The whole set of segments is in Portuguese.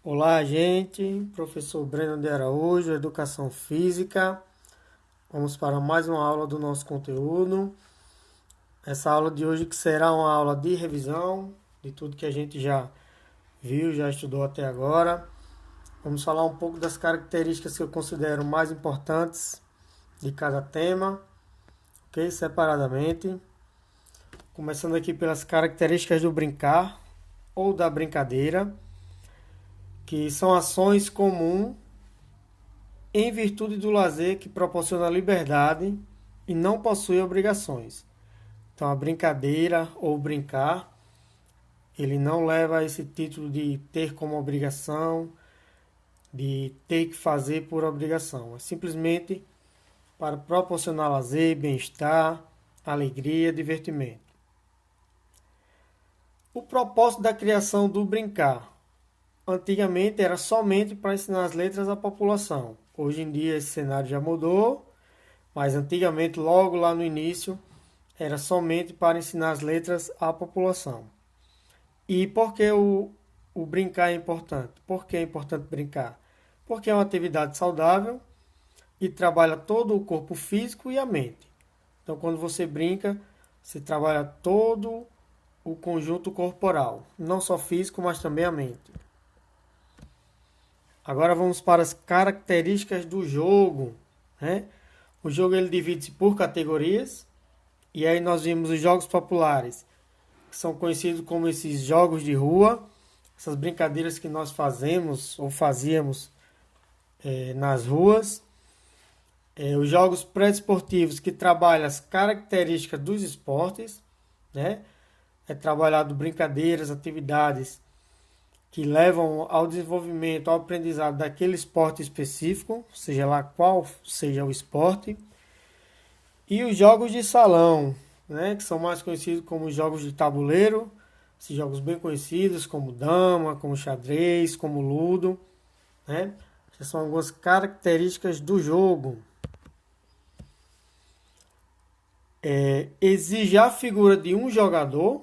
Olá, gente. Professor Breno de Araújo, Educação Física. Vamos para mais uma aula do nosso conteúdo. Essa aula de hoje que será uma aula de revisão de tudo que a gente já viu, já estudou até agora. Vamos falar um pouco das características que eu considero mais importantes de cada tema, ok? Separadamente. Começando aqui pelas características do brincar ou da brincadeira, que são ações comuns em virtude do lazer que proporciona liberdade e não possui obrigações. Então, a brincadeira ou brincar, ele não leva a esse título de ter como obrigação, de ter que fazer por obrigação. É simplesmente para proporcionar lazer, bem-estar, alegria, divertimento. O propósito da criação do brincar. Antigamente era somente para ensinar as letras à população. Hoje em dia esse cenário já mudou, mas antigamente, logo lá no início, era somente para ensinar as letras à população. E por que o brincar é importante? Por que é importante brincar? Porque é uma atividade saudável e trabalha todo o corpo físico e a mente. Então, quando você brinca, você trabalha todo o conjunto corporal, não só físico, mas também a mente. Agora vamos para as características do jogo, né? O jogo ele divide-se por categorias e aí nós vimos os jogos populares, que são conhecidos como esses jogos de rua, essas brincadeiras que nós fazemos ou fazíamos nas ruas. Os jogos pré-esportivos que trabalham as características dos esportes, né? É trabalhado brincadeiras, atividades que levam ao desenvolvimento, ao aprendizado daquele esporte específico, seja lá qual seja o esporte. E os jogos de salão, né, que são mais conhecidos como jogos de tabuleiro, esses jogos bem conhecidos como dama, como xadrez, como ludo, né? Essas são algumas características do jogo. Exige a figura de um jogador,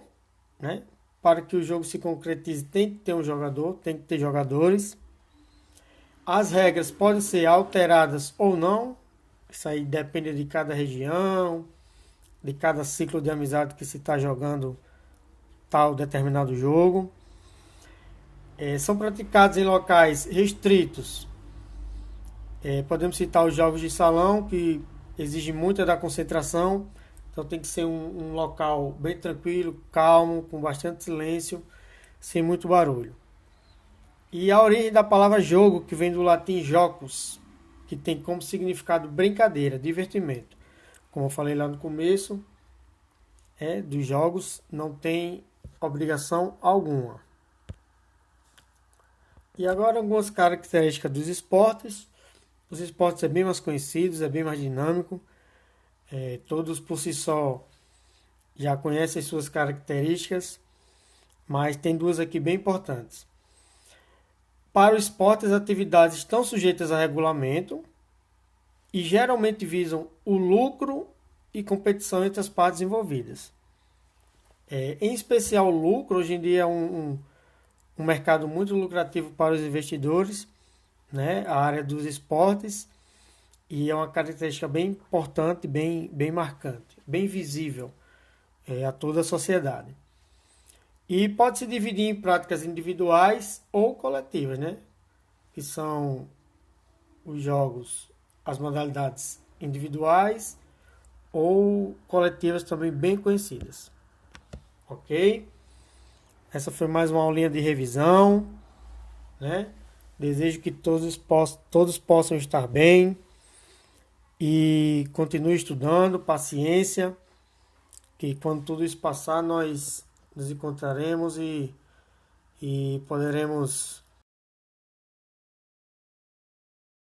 né? Para que o jogo se concretize, tem que ter um jogador, tem que ter jogadores. As regras podem ser alteradas ou não. Isso aí depende de cada região, de cada ciclo de amizade que se está jogando tal determinado jogo. São praticados em locais restritos. Podemos citar os jogos de salão, que exigem muita da concentração. Então tem que ser um local bem tranquilo, calmo, com bastante silêncio, sem muito barulho. E a origem da palavra jogo, que vem do latim jocus, que tem como significado brincadeira, divertimento. Como eu falei lá no começo, dos jogos não tem obrigação alguma. E agora algumas características dos esportes. Os esportes é bem mais conhecidos, é bem mais dinâmico. Todos por si só já conhecem as suas características, mas tem duas aqui bem importantes. Para o esporte, as atividades estão sujeitas a regulamento e geralmente visam o lucro e competição entre as partes envolvidas. Em especial, o lucro, hoje em dia é um mercado muito lucrativo para os investidores, né? A área dos esportes. E é uma característica bem importante, bem marcante, bem visível a toda a sociedade. E pode se dividir em práticas individuais ou coletivas, né? Que são os jogos, as modalidades individuais ou coletivas também bem conhecidas. Ok? Essa foi mais uma aulinha de revisão, né? Desejo que todos possam estar bem. E continue estudando, paciência, que quando tudo isso passar, nós nos encontraremos e poderemos